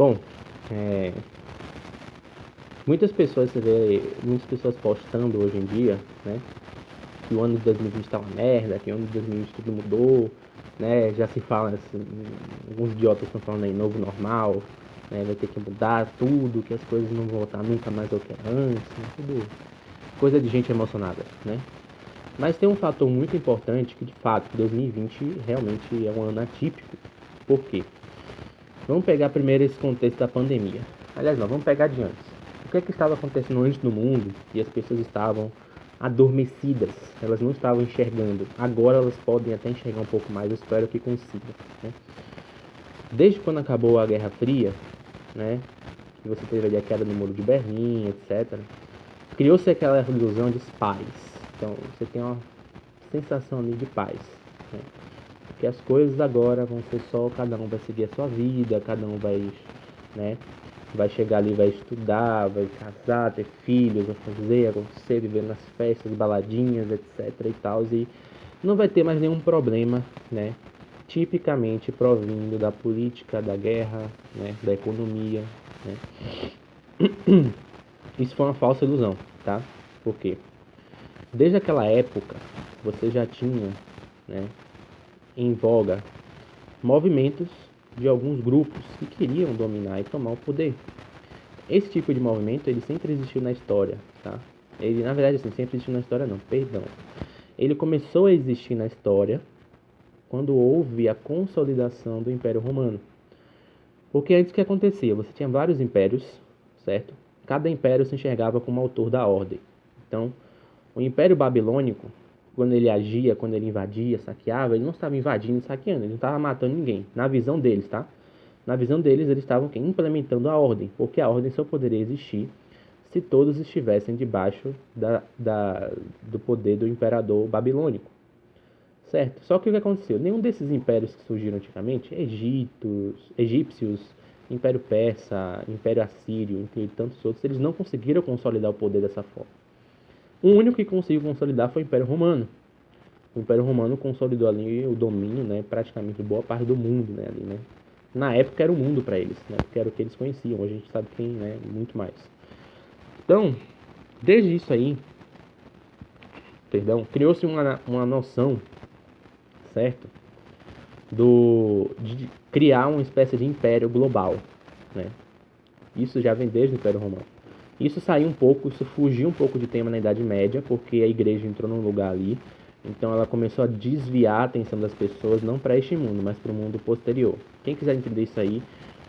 Bom, é, você vê muitas pessoas postando hoje em dia, né? Que o ano de 2020 tá uma merda, que o ano de 2020 tudo mudou, né? Já se fala, assim, alguns idiotas estão falando aí novo normal, né? Vai ter que mudar tudo, que as coisas não vão voltar nunca mais ao que era antes, né? Tudo coisa de gente emocionada, né? Mas tem um fator muito importante que, de fato, 2020 realmente é um ano atípico. Por quê? Vamos pegar primeiro esse contexto da pandemia. Aliás, não, vamos pegar de antes. O que é que estava acontecendo antes no mundo e as pessoas estavam adormecidas, elas não estavam enxergando. Agora elas podem até enxergar um pouco mais, eu espero que consigam, né? Desde quando acabou a Guerra Fria, né, que você teve ali a queda do Muro de Berlim, etc., criou-se aquela ilusão de paz. Então, você tem uma sensação ali de paz, né? Porque as coisas agora vão ser só, cada um vai seguir a sua vida, cada um vai, né, vai chegar ali, vai estudar, vai casar, ter filhos, vai fazer, acontecer, viver nas festas, baladinhas, etc e tal, e não vai ter mais nenhum problema, né, tipicamente provindo da política, da guerra, né, da economia, né. Isso foi uma falsa ilusão, tá? Por quê? Desde aquela época, você já tinha, né, em voga movimentos de alguns grupos que queriam dominar e tomar o poder. Esse tipo de movimento, ele sempre existiu na história, tá? Ele, na verdade, assim, sempre existiu na história não, perdão. Ele começou a existir na história quando houve a consolidação do Império Romano. Porque antes o que acontecia? Você tinha vários impérios, certo? Cada império se enxergava como autor da ordem. Então, o Império Babilônico, quando ele agia, quando ele invadia, saqueava, ele não estava invadindo e saqueando, ele não estava matando ninguém. Na visão deles, tá? Na visão deles, eles estavam implementando a ordem, porque a ordem só poderia existir se todos estivessem debaixo do poder do imperador babilônico, certo? Só que o que aconteceu? Nenhum desses impérios que surgiram antigamente, egípcios, Império Persa, Império Assírio, entre tantos outros, eles não conseguiram consolidar o poder dessa forma. O único que conseguiu consolidar foi o Império Romano. O Império Romano consolidou ali o domínio, né, praticamente de boa parte do mundo, né, ali, né. Na época era o mundo para eles, né, porque era o que eles conheciam. Hoje a gente sabe que tem, né, muito mais. Então, desde isso aí, perdão, criou-se uma noção, certo, de criar uma espécie de império global, né. Isso já vem desde o Império Romano. Isso saiu um pouco, isso fugiu um pouco de tema na Idade Média, porque a igreja entrou num lugar ali, então ela começou a desviar a atenção das pessoas, não para este mundo, mas para o mundo posterior. Quem quiser entender isso aí,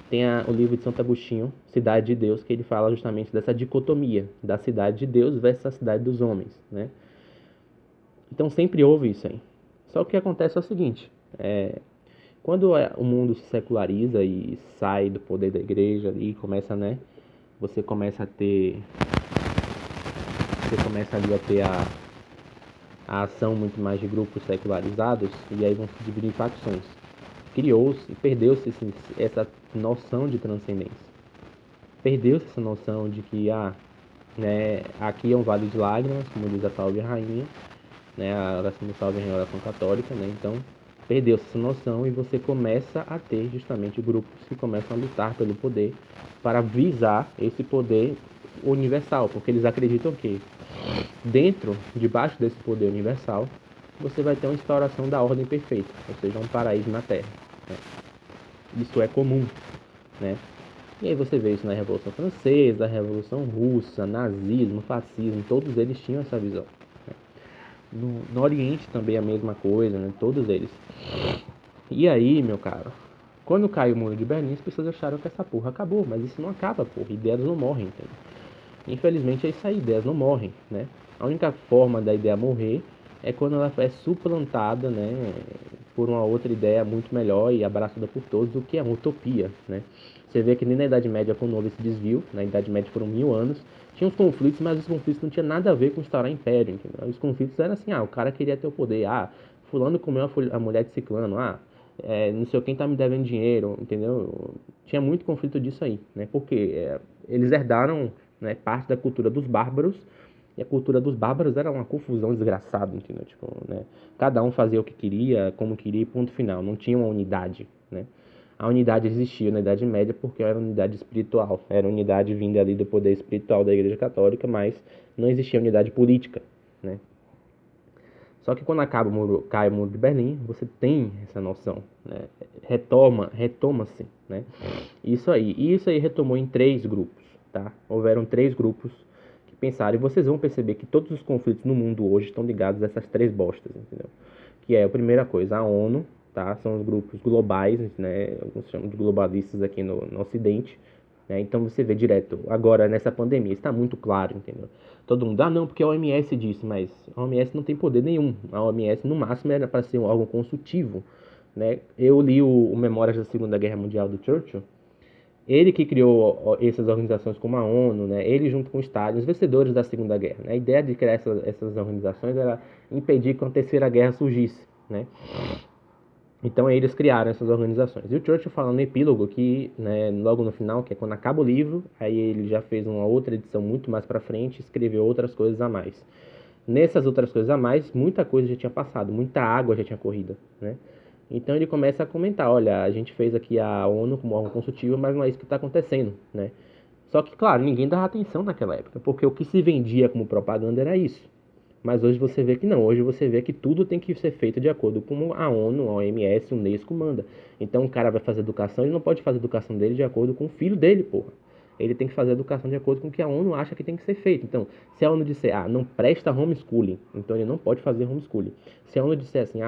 tem o livro de Santo Agostinho, Cidade de Deus, que ele fala justamente dessa dicotomia, da cidade de Deus versus a cidade dos homens, né? Então sempre houve isso aí. Só que o que acontece é o seguinte, quando o mundo se seculariza e sai do poder da igreja ali, começa, né? Você começa a ter, você começa ali a ter a ação muito mais de grupos secularizados e aí vão se dividir em facções. Criou-se, perdeu-se essa noção de transcendência. Perdeu-se essa noção de que, né, aqui é um vale de lágrimas, como diz a Salve Rainha, né, a oração do Salve Rainha, a oração católica, né, então perdeu-se essa noção e você começa a ter justamente grupos que começam a lutar pelo poder para visar esse poder universal, porque eles acreditam que debaixo desse poder universal, você vai ter uma instauração da ordem perfeita, ou seja, um paraíso na Terra, né? Isso é comum, né? E aí você vê isso na Revolução Francesa, Revolução Russa, nazismo, fascismo, todos eles tinham essa visão, né? No Oriente também é a mesma coisa, né? Todos eles. E aí, meu caro, quando caiu o Muro de Berlim, as pessoas acharam que essa porra acabou, mas isso não acaba, porra. Ideias não morrem, entendeu? Infelizmente é isso aí, ideias não morrem, né? A única forma da ideia morrer é quando ela é suplantada, né, por uma outra ideia muito melhor e abraçada por todos, o que é uma utopia, né? Você vê que nem na Idade Média, quando houve esse desvio, na Idade Média foram 1000 anos, tinha os conflitos, mas os conflitos não tinham nada a ver com instaurar império, entendeu? Os conflitos eram assim, o cara queria ter o poder, fulano comeu a mulher de ciclano, não sei quem tá me devendo dinheiro, entendeu? Tinha muito conflito disso aí, né? Porque eles herdaram, né, parte da cultura dos bárbaros, e a cultura dos bárbaros era uma confusão desgraçada, entendeu? Tipo, né? Cada um fazia o que queria, como queria, ponto final. Não tinha uma unidade, né? A unidade existiu na Idade Média porque era unidade espiritual, era unidade vinda ali do poder espiritual da Igreja Católica, mas não existia unidade política, né? Só que quando cai o muro de Berlim, você tem essa noção, né? Retoma-se, né? Isso aí retomou em 3 grupos, tá? Houveram 3 grupos que pensaram, e vocês vão perceber que todos os conflitos no mundo hoje estão ligados a essas 3 bostas, entendeu? Que é a primeira coisa, a ONU, tá? São os grupos globais, né? Alguns chamam de globalistas aqui no Ocidente, né? Então você vê direto, agora nessa pandemia, está muito claro, entendeu? Todo mundo, não, porque a OMS disse, mas a OMS não tem poder nenhum. A OMS, no máximo, era para ser um órgão consultivo, né? Eu li o Memórias da Segunda Guerra Mundial do Churchill, ele que criou essas organizações como a ONU, né? Ele junto com o Stalin, os vencedores da Segunda Guerra, né? A ideia de criar essas organizações era impedir que uma terceira guerra surgisse, né? Então eles criaram essas organizações. E o Churchill fala no epílogo que, né, logo no final, que é quando acaba o livro, aí ele já fez uma outra edição muito mais para frente, escreveu outras coisas a mais. Nessas outras coisas a mais, muita coisa já tinha passado, muita água já tinha corrido, né? Então ele começa a comentar, olha, a gente fez aqui a ONU como órgão consultivo, mas não é isso que está acontecendo, né? Só que, claro, ninguém dava atenção naquela época, porque o que se vendia como propaganda era isso. Mas hoje você vê que não, hoje você vê que tudo tem que ser feito de acordo com a ONU, a OMS, o Unesco manda. Então o cara vai fazer educação, ele não pode fazer a educação dele de acordo com o filho dele, porra. Ele tem que fazer a educação de acordo com o que a ONU acha que tem que ser feito. Então, se a ONU disser, não presta homeschooling, então ele não pode fazer homeschooling. Se a ONU disser assim,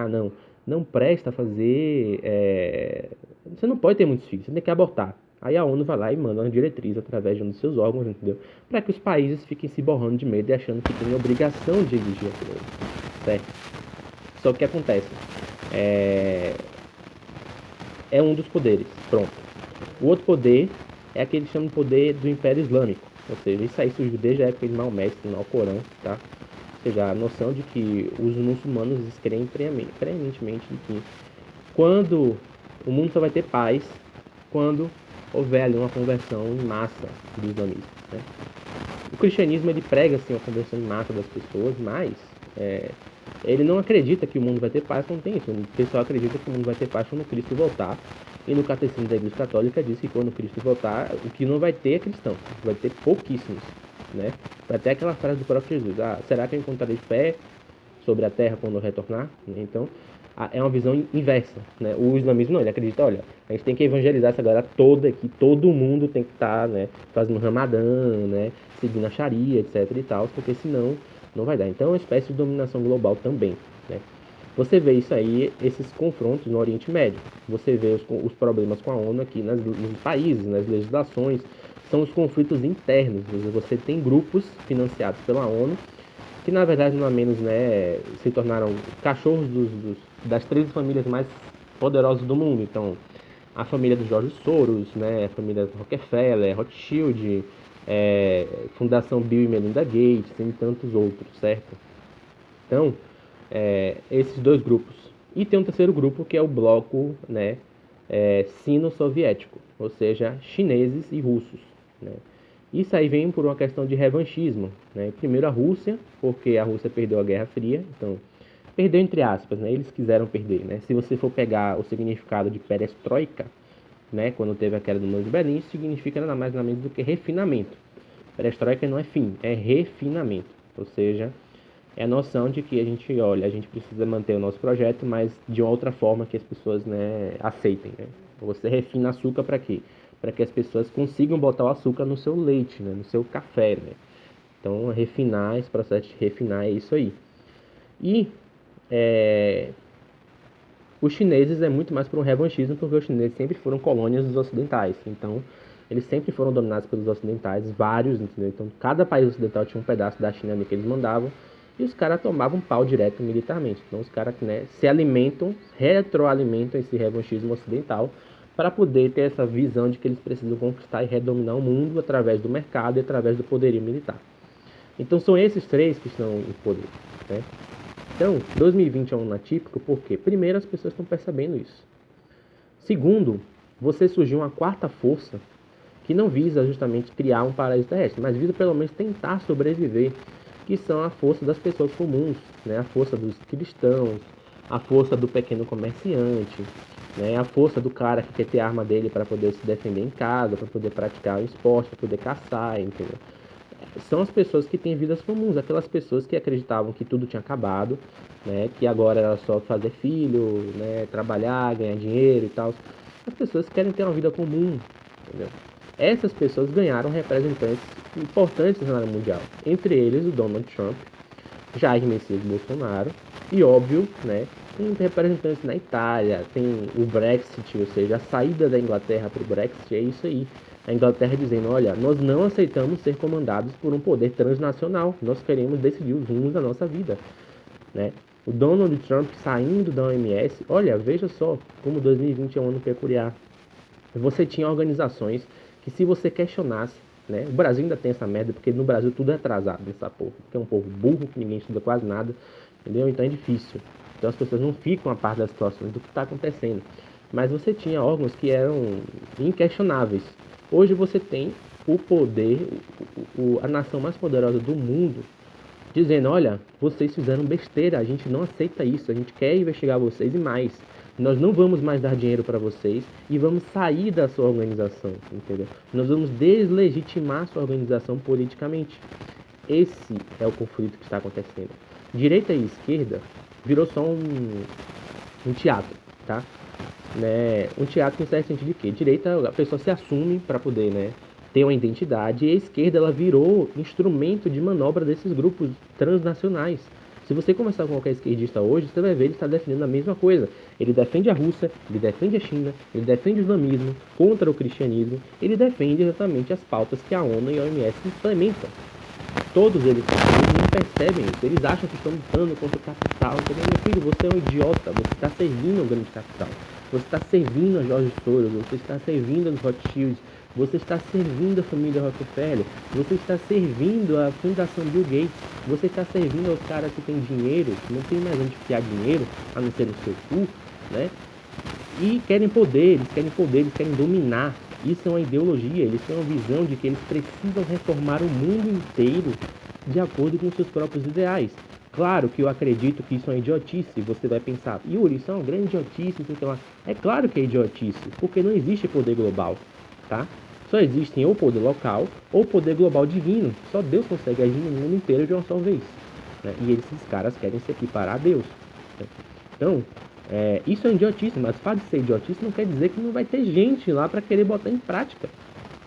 não presta fazer... Você não pode ter muitos filhos, você tem que abortar. Aí a ONU vai lá e manda uma diretriz através de um dos seus órgãos, entendeu? Para que os países fiquem se borrando de medo e achando que tem a obrigação de exigir aquilo, certo? Só que o que acontece? É um dos poderes, pronto. O outro poder é aquele que chama de poder do Império Islâmico. Ou seja, isso aí surgiu desde a época de Maomé, no Alcorão, tá? Ou seja, a noção de que os muçulmanos creem preeminentemente de que quando o mundo só vai ter paz quando houver ali uma conversão em massa do islamismo, né? O cristianismo ele prega assim, uma conversão em massa das pessoas, mas ele não acredita que o mundo vai ter paz quando tem isso. O pessoal acredita que o mundo vai ter paz quando Cristo voltar. E no Catecismo da Igreja Católica diz que quando Cristo voltar, o que não vai ter é cristão, vai ter pouquíssimos, né? Vai ter aquela frase do próprio Jesus, será que eu encontrarei pé sobre a terra quando eu retornar? Então, é uma visão inversa, né? O islamismo não, ele acredita, olha, a gente tem que evangelizar essa galera toda aqui, todo mundo tem que estar, né, fazendo Ramadã, né, seguindo a Sharia, etc e tal, porque senão não vai dar. Então é uma espécie de dominação global também, né? Você vê isso aí, esses confrontos no Oriente Médio. Você vê os problemas com a ONU aqui nos países, nas legislações, são os conflitos internos. Você tem grupos financiados pela ONU que na verdade não é menos, né, se tornaram cachorros das 13 famílias mais poderosas do mundo. Então, a família do George Soros, né, a família Rockefeller, Rothschild, Fundação Bill e Melinda Gates, e tantos outros, certo? Então, esses 2 grupos. E tem um terceiro grupo que é o bloco, né, sino-soviético, ou seja, chineses e russos, né? Isso aí vem por uma questão de revanchismo, né? Primeiro a Rússia, porque a Rússia perdeu a Guerra Fria, então perdeu entre aspas, né? Eles quiseram perder, né? Se você for pegar o significado de perestroika, né, quando teve a queda do Muro de Berlim, isso significa nada mais nada menos do que refinamento. Perestroika não é fim, é refinamento, ou seja, é a noção de que a gente precisa manter o nosso projeto, mas de uma outra forma que as pessoas, né, aceitem, né? Você refina açúcar para quê? Para que as pessoas consigam botar o açúcar no seu leite, né, no seu café, né? Então, refinar, esse processo de refinar é isso aí. E os chineses é muito mais por um revanchismo, porque os chineses sempre foram colônias dos ocidentais. Então, eles sempre foram dominados pelos ocidentais, vários, entendeu? Então, cada país ocidental tinha um pedaço da China ali que eles mandavam, e os caras tomavam pau direto militarmente. Então, os caras, né, se alimentam, retroalimentam esse revanchismo ocidental para poder ter essa visão de que eles precisam conquistar e redominar o mundo através do mercado e através do poderio militar. Então, são esses 3 que estão em poder, né? Então, 2020 é um ano atípico porque, primeiro, as pessoas estão percebendo isso. Segundo, você surgiu uma 4ª força que não visa justamente criar um paraíso terrestre, mas visa pelo menos tentar sobreviver, que são a força das pessoas comuns, né? A força dos cristãos, a força do pequeno comerciante, né? A força do cara que quer ter a arma dele para poder se defender em casa, para poder praticar o esporte, para poder caçar, entendeu? São as pessoas que têm vidas comuns, aquelas pessoas que acreditavam que tudo tinha acabado, né? Que agora era só fazer filho, né? Trabalhar, ganhar dinheiro e tal. As pessoas querem ter uma vida comum, entendeu? Essas pessoas ganharam representantes importantes na área mundial, entre eles o Donald Trump, Jair Messias Bolsonaro e, óbvio, né, tem representantes na Itália, tem o Brexit, ou seja, a saída da Inglaterra para o Brexit, é isso aí. A Inglaterra dizendo, olha, nós não aceitamos ser comandados por um poder transnacional, nós queremos decidir os rumos da nossa vida, né? O Donald Trump saindo da OMS, olha, veja só como 2020 é um ano peculiar. Você tinha organizações que, se você questionasse, né? O Brasil ainda tem essa merda, porque no Brasil tudo é atrasado nessa porra. Porque é um povo burro, que ninguém estuda quase nada, entendeu? Então é difícil. Então as pessoas não ficam a par das situações do que está acontecendo. Mas você tinha órgãos que eram inquestionáveis. Hoje você tem o poder, a nação mais poderosa do mundo, dizendo, olha, vocês fizeram besteira, a gente não aceita isso, a gente quer investigar vocês e mais. Nós não vamos mais dar dinheiro para vocês e vamos sair da sua organização, entendeu? Nós vamos deslegitimar sua organização politicamente. Esse é o conflito que está acontecendo. Direita e esquerda virou só um teatro, tá? Né? Um teatro no certo sentido de quê? Direita, a pessoa se assume para poder, né, ter uma identidade, e a esquerda ela virou instrumento de manobra desses grupos transnacionais. Se você conversar com qualquer esquerdista hoje, você vai ver ele está defendendo a mesma coisa. Ele defende a Rússia, ele defende a China, ele defende o islamismo contra o cristianismo, ele defende exatamente as pautas que a ONU e a OMS implementam. Todos eles não percebem isso, eles acham que estão lutando contra o capital. Entendeu? Meu filho, você é um idiota, você está servindo ao grande capital, você está servindo a George Soros, você está servindo aos Rothschilds, você está servindo a família Rockefeller, você está servindo a Fundação Bill Gates, você está servindo aos caras que têm dinheiro, que não tem mais onde enfiar dinheiro, a não ser no seu cu, né? E querem poder, eles querem dominar. Isso é uma ideologia, eles têm uma visão de que eles precisam reformar o mundo inteiro de acordo com seus próprios ideais. Claro que eu acredito que isso é uma idiotice. Você vai pensar, Yuri, isso é uma grande idiotice, não sei o que lá. É claro que é idiotice, porque não existe poder global, tá? Só existem ou poder local ou poder global divino. Só Deus consegue agir no mundo inteiro de uma só vez, né? E esses caras querem se equiparar a Deus, né? Então, isso é idiotice, mas o fato de ser idiotice não quer dizer que não vai ter gente lá para querer botar em prática.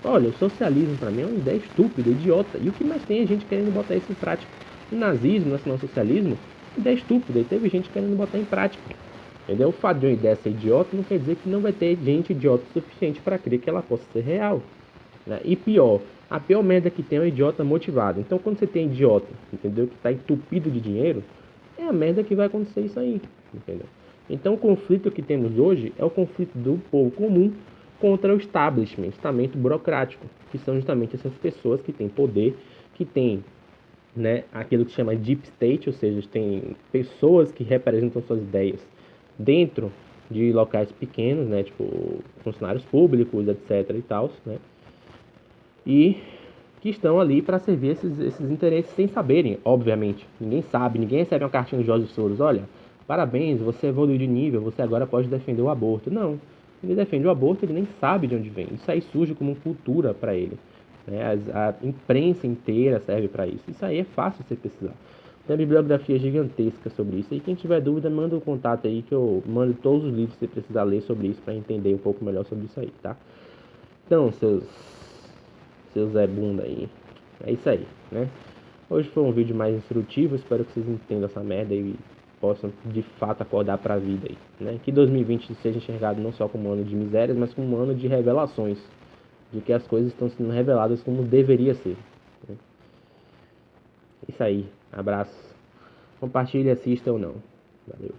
Olha, o socialismo para mim é uma ideia estúpida, idiota. E o que mais tem é gente querendo botar isso em prática. O nazismo, o nacionalsocialismo, ideia estúpida. E teve gente querendo botar em prática. Entendeu? O fato de uma ideia ser idiota não quer dizer que não vai ter gente idiota o suficiente para crer que ela possa ser real, né? E pior, a pior merda que tem é um idiota motivado. Então quando você tem idiota, entendeu? Que está entupido de dinheiro, é a merda que vai acontecer isso aí, entendeu? Então o conflito que temos hoje é o conflito do povo comum contra o establishment, estamento burocrático, que são justamente essas pessoas que têm poder, que têm, né, aquilo que chama deep state, ou seja, tem pessoas que representam suas ideias dentro de locais pequenos, né, tipo funcionários públicos, etc e tal, né, e que estão ali para servir esses interesses sem saberem, obviamente. Ninguém sabe, ninguém recebe uma cartinha do Jorge Soros, olha, parabéns, você evoluiu de nível, você agora pode defender o aborto. Não, ele defende o aborto, ele nem sabe de onde vem. Isso aí surge como cultura para ele, né? A imprensa inteira serve para isso. Isso aí é fácil você pesquisar. Tem uma bibliografia gigantesca sobre isso. E quem tiver dúvida, manda um contato aí que eu mando todos os livros que você precisar ler sobre isso para entender um pouco melhor sobre isso aí, tá? Então, seus Zé Bunda aí. É isso aí, né? Hoje foi um vídeo mais instrutivo, espero que vocês entendam essa merda e possam de fato acordar pra vida aí, né? Que 2020 seja enxergado não só como um ano de misérias, mas como um ano de revelações, de que as coisas estão sendo reveladas como deveria ser, né? Isso aí, abraço. Compartilhe, assista ou não. Valeu.